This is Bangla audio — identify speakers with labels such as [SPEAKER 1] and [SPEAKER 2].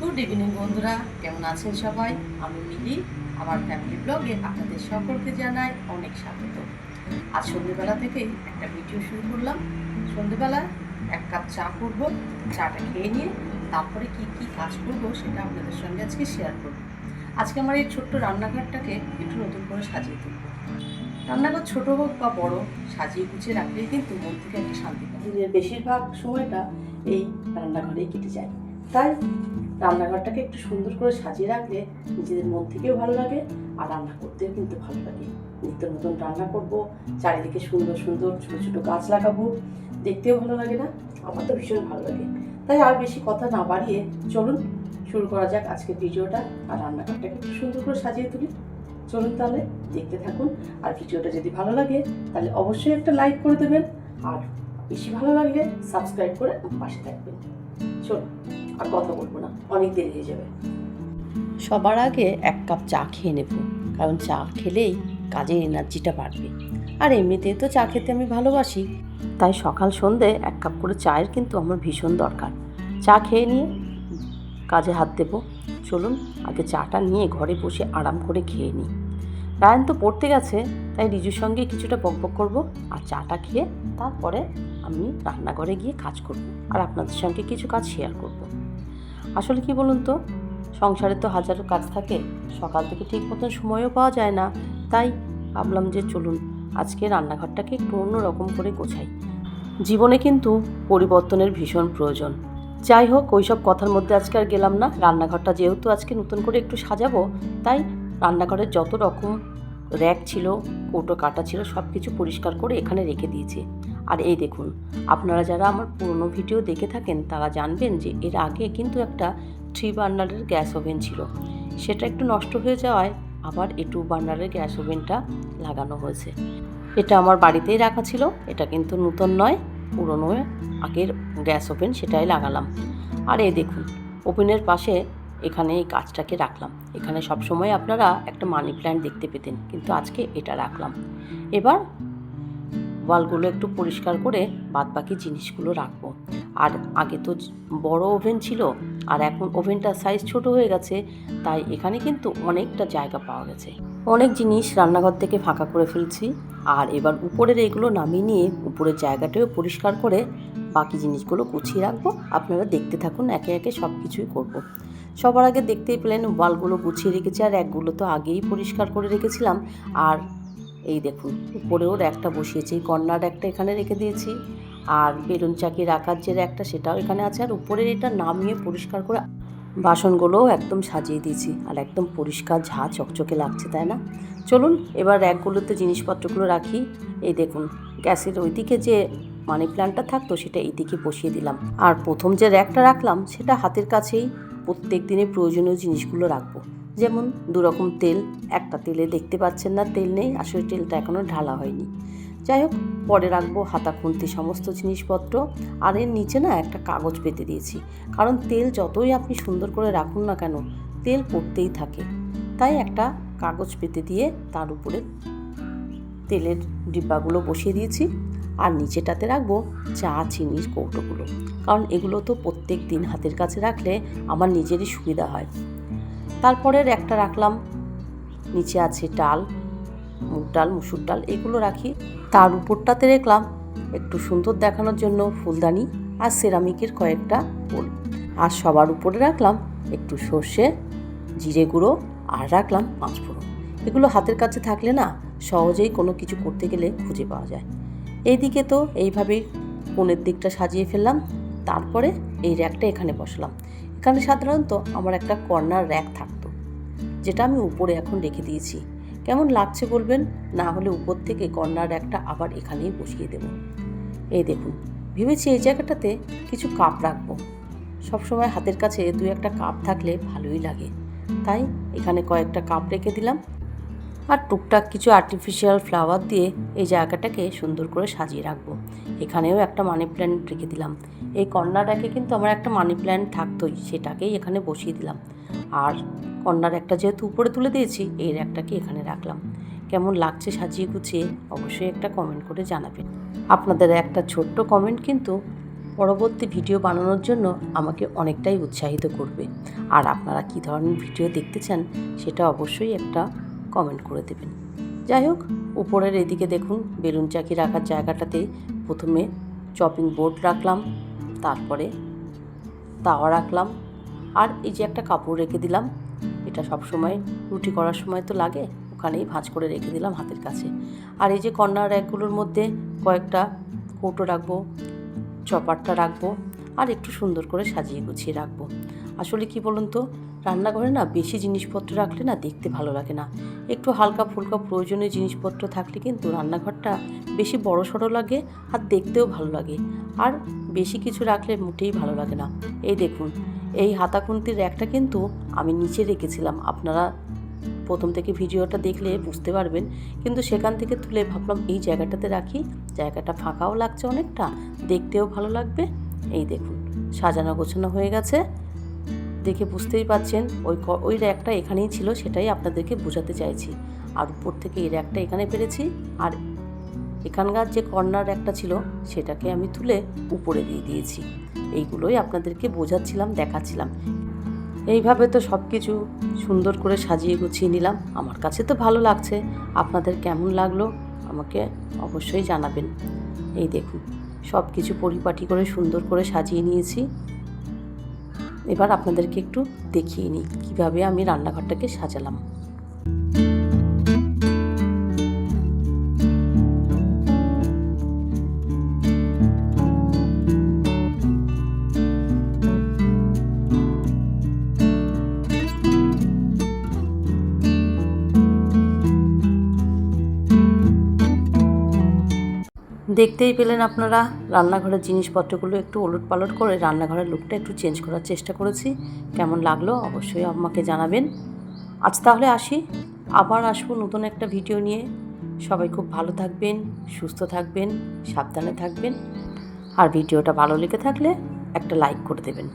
[SPEAKER 1] গুড ইভিনিং বন্ধুরা, কেমন আছেন সবাই? আমি মিলি। আমার ফ্যামিলি ব্লগে আপনাদের সকলকে জানাই অনেক স্বাগত। আজ সন্ধ্যেবেলা থেকেই একটা ভিডিও শুরু করলাম। সন্ধ্যেবেলা এক কাপ চা করব, চাটা খেয়ে নিয়ে তারপরে কি কি কাজ করব সেটা আপনাদের সঙ্গে আজকে শেয়ার করব। আজকে আমার এই ছোট্ট রান্নাঘরটাকে একটু নতুন করে সাজিয়ে তুলব। রান্নাঘর ছোট হোক বা বড়, সাজিয়ে গুছিয়ে রাখলেই কিন্তু মন থেকে একটা শান্তি পায়। দিনের বেশিরভাগ সময়টা এই রান্নাঘরেই কেটে যায়, তাই রান্নাঘরটাকে একটু সুন্দর করে সাজিয়ে রাখলে নিজেদের মন থেকেও ভালো লাগে আর রান্না করতেও কিন্তু ভালো লাগে। নিত্য নতুন রান্না করব, চারিদিকে সুন্দর সুন্দর ছোটো ছোটো গাছ লাগাবো, দেখতেও ভালো লাগে না? আমার তো ভীষণ ভালো লাগে। তাই আর বেশি কথা না বাড়িয়ে চলুন শুরু করা যাক আজকের ভিডিওটা, আর রান্নাঘরটাকে একটু সুন্দর করে সাজিয়ে তুলি। চলুন তাহলে দেখতে থাকুন। আর ভিডিওটা যদি ভালো লাগে তাহলে অবশ্যই একটা লাইক করে দেবেন, আর বেশি ভালো লাগলে সাবস্ক্রাইব করে পাশে থাকবেন। চলুন, আর কথা বলবো না, অনেক দেরি হয়ে যাবে। সবার আগে এক কাপ চা খেয়ে নেব, কারণ চা খেলেই কাজের এনার্জিটা বাড়বে। আর এমনিতেই তো চা খেতে আমি ভালোবাসি, তাই সকাল সন্ধে এক কাপ করে চায়ের কিন্তু আমার ভীষণ দরকার। চা খেয়ে নিয়ে কাজে হাত দেবো। চলুন আগে চাটা নিয়ে ঘরে বসে আরাম করে খেয়ে নিই। রায়ন তো পড়তে গেছে, তাই রিজুর সঙ্গে কিছুটা বকবক করব, আর চাটা খেয়ে তারপরে আমি রান্নাঘরে গিয়ে কাজ করব, আর আপনাদের সঙ্গে কিছু কাজ শেয়ার করব। আসলে কি বলুন তো, সংসারে তো হাজারো কাজ থাকে, সকাল থেকে ঠিক মতন সময়ও পাওয়া যায় না। তাই ভাবলাম যে চলুন আজকে রান্নাঘরটাকে একটু অন্যরকম করে গোছাই। জীবনে কিন্তু পরিবর্তনের ভীষণ প্রয়োজন। যাই হোক, ওইসব কথার মধ্যে আজকে আর গেলাম না। রান্নাঘরটা যেহেতু আজকে নতুন করে একটু সাজাবো, তাই রান্নাঘরের যত রকম র্যাক ছিল, কৌটো কাটা ছিল, সব কিছু পরিষ্কার করে এখানে রেখে দিয়েছি। আর এই দেখুন, আপনারা যারা আমার পুরনো ভিডিও দেখে থাকেন তারা জানবেন যে এর আগে কিন্তু একটা 3 বার্নারের গ্যাস ওভেন ছিল। সেটা একটু নষ্ট হয়ে যাওয়ায় আবার এই 2 বার্নারের গ্যাস ওভেনটা লাগানো হয়েছে। এটা আমার বাড়িতেই রাখা ছিল, এটা কিন্তু নতুন নয়, পুরনো আগের গ্যাস ওভেন, সেটাই লাগালাম। আর এই দেখুন, ওভেনের পাশে এখানে এই গাছটাকে রাখলাম। এখানে সবসময় আপনারা একটা মানি প্ল্যান্ট দেখতে পেতেন, কিন্তু আজকে এটা রাখলাম। এবার ওয়ালগুলো একটু পরিষ্কার করে বাদবাকি জিনিসগুলো রাখবো। আর আগে তো বড় ওভেন ছিল, আর এখন ওভেনটার সাইজ ছোট হয়ে গেছে, তাই এখানে কিন্তু অনেকটা জায়গা পাওয়া গেছে। অনেক জিনিস রান্নাঘর থেকে ফাঁকা করে ফেলছি, আর এবার উপরের এগুলো নামিয়ে নিয়ে উপরের জায়গাটাও পরিষ্কার করে বাকি জিনিসগুলো গুছিয়ে রাখবো। আপনারা দেখতে থাকুন, একে একে সব কিছুই করবো। সবার আগে দেখতেই পেলেন ওয়ালগুলো গুছিয়ে রেখেছি, আর র্যাকগুলো তো আগেই পরিষ্কার করে রেখেছিলাম। আর এই দেখুন, উপরেও র্যাকটা বসিয়েছি, এই কর্নার র্যাকটা এখানে রেখে দিয়েছি, আর বেলুন চাকি রাখার যে র্যাকটা সেটাও এখানে আছে। আর উপরের এটা নামিয়ে পরিষ্কার করে বাসনগুলোও একদম সাজিয়ে দিয়েছি, আর একদম পরিষ্কার ঝাঁ চকচকে লাগছে, তাই না? চলুন এবার র্যাকগুলোতে জিনিসপত্রগুলো রাখি। এই দেখুন, গ্যাসের ওইদিকে যে মানি প্ল্যান্টটা থাকতো সেটা এইদিকে বসিয়ে দিলাম, আর প্রথম যে র্যাকটা রাখলাম সেটা হাতের কাছেই প্রত্যেক দিনের প্রয়োজনীয় জিনিসগুলো রাখবো। যেমন 2 রকম তেল, একটা তেলে দেখতে পাচ্ছেন না তেল নেই, আসলে তেলটা এখনও ঢালা হয়নি। যাই হোক, পরে রাখবো হাতা খুন্তি সমস্ত জিনিসপত্র। আর এর নিচে না একটা কাগজ পেতে দিয়েছি, কারণ তেল যতই আপনি সুন্দর করে রাখুন না কেন, তেল পড়তেই থাকে। তাই একটা কাগজ পেতে দিয়ে তার উপরে তেলের ডিব্বাগুলো বসিয়ে দিয়েছি, আর নিচেটাতে রাখবো চা চিনির কৌটোগুলো, কারণ এগুলো তো প্রত্যেক দিন হাতের কাছে রাখলে আমার নিজেরই সুবিধা হয়। তারপরের একটা রাখলাম, নিচে আছে ডাল, মুগ ডাল, মুসুর ডাল, এগুলো রাখি। তার উপরটাতে রাখলাম একটু সুন্দর দেখানোর জন্য ফুলদানি আর সেরামিকের কয়েকটা বোল। আর সবার উপরে রাখলাম একটু সর্ষে, জিরে গুঁড়ো, আর রাখলাম 5 ফোড়ন। এগুলো হাতের কাছে থাকলে না সহজেই কোনো কিছু করতে গেলে খুঁজে পাওয়া যায়। এইদিকে তো এইভাবেই কোণের দিকটা সাজিয়ে ফেললাম। তারপরে এই র্যাকটা এখানে বসলাম। এখানে সাধারণত আমার একটা কর্নার র্যাক থাকতো, যেটা আমি উপরে এখন রেখে দিয়েছি। কেমন লাগছে বলবেন, না হলে উপর থেকে কর্নার র্যাকটা আবার এখানেই বসিয়ে দেব। এই দেখুন, ভেবেছি এই জায়গাটাতে কিছু কাপ রাখবো। সবসময় হাতের কাছে 2-1টা কাপ থাকলে ভালোই লাগে, তাই এখানে কয়েকটা কাপ রেখে দিলাম। আর টুকটাক কিছু আর্টিফিশিয়াল ফ্লাওয়ার দিয়ে এই জায়গাটাকে সুন্দর করে সাজিয়ে রাখবো। এখানেও একটা মানি প্ল্যান্ট রেখে দিলাম। এই কর্নার র্যাকে কিন্তু আমার একটা মানি প্ল্যান্ট থাকতোই, সেটাকেই এখানে বসিয়ে দিলাম। আর কর্নার একটা যেহেতু উপরে তুলে দিয়েছি, এই র্যাকটাকে এখানে রাখলাম। কেমন লাগছে সাজিয়ে গুছিয়ে অবশ্যই একটা কমেন্ট করে জানাবেন। আপনাদের একটা ছোট্ট কমেন্ট কিন্তু পরবর্তী ভিডিও বানানোর জন্য আমাকে অনেকটাই উৎসাহিত করবে। আর আপনারা কী ধরনের ভিডিও দেখতে চান সেটা অবশ্যই একটা কমেন্ট করে দেবেন। যাই হোক, উপরের এদিকে দেখুন বেলুন চাকি রাখার জায়গাটাতে প্রথমে চপিং বোর্ড রাখলাম, তারপরে তাওয়া রাখলাম, আর এই যে একটা কাপড় রেখে দিলাম। এটা সব সময় রুটি করার সময় তো লাগে, ওখানেই ভাঁজ করে রেখে দিলাম হাতের কাছে। আর এই যে কর্নার র্যাকগুলোর মধ্যে কয়েকটা কৌটো রাখবো, চপারটা রাখবো, আর একটু সুন্দর করে সাজিয়ে গুছিয়ে রাখবো। আসলে কি বলুন তো, রান্নাঘরে না বেশি জিনিসপত্র রাখলে না দেখতে ভালো লাগে না। একটু হালকা ফুলকা প্রয়োজনীয় জিনিসপত্র থাকলে কিন্তু রান্নাঘরটা বেশি বড় সড়ো লাগে আর দেখতেও ভালো লাগে। আর বেশি কিছু রাখলে মোটেই ভালো লাগে না। এই দেখুন, এই হাতা খুন্তির র্যাকটা কিন্তু আমি নিচে রেখেছিলাম, আপনারা প্রথম থেকে ভিডিওটা দেখলে বুঝতে পারবেন, কিন্তু সেখান থেকে তুলে ভাবলাম এই জায়গাটাতে রাখি, জায়গাটা ফাঁকাও লাগছে অনেকটা, দেখতেও ভালো লাগবে। এই দেখুন সাজানো গোছানো হয়ে গেছে, দেখে বুঝতেই পাচ্ছেন। ওই র্যাকটা এখানেই ছিল, সেটাই আপনাদেরকে বোঝাতে চাইছি। আর উপর থেকে এই র্যাকটা এখানে পেরেছি, আর এখানকার যে কর্নার র্যাকটা ছিল সেটাকে আমি তুলে উপরে দিয়ে দিয়েছি। এইগুলোই আপনাদেরকে বোঝাচ্ছিলাম, দেখাচ্ছিলাম। এইভাবে তো সব কিছু সুন্দর করে সাজিয়ে গুছিয়ে নিলাম। আমার কাছে তো ভালো লাগছে, আপনাদের কেমন লাগলো আমাকে অবশ্যই জানাবেন। এই দেখুন সব কিছু পরিপাটি করে সুন্দর করে সাজিয়ে নিয়েছি। এবার আপনাদেরকে একটু দেখিয়ে নিই কীভাবে আমি রান্নাঘরটাকে সাজালাম। দেখতেই পেলেন আপনারা, রান্নাঘরের জিনিসপত্রগুলো একটু ওলটপালট করে রান্নাঘরের লুকটা একটু চেঞ্জ করার চেষ্টা করেছি। কেমন লাগলো অবশ্যই আমাকে জানাবেন। আজ তাহলে আসি, আবার আসবো নতুন একটা ভিডিও নিয়ে। সবাই খুব ভালো থাকবেন, সুস্থ থাকবেন, সাবধানে থাকবেন। আর ভিডিওটা ভালো লেগে থাকলে একটা লাইক করে দেবেন।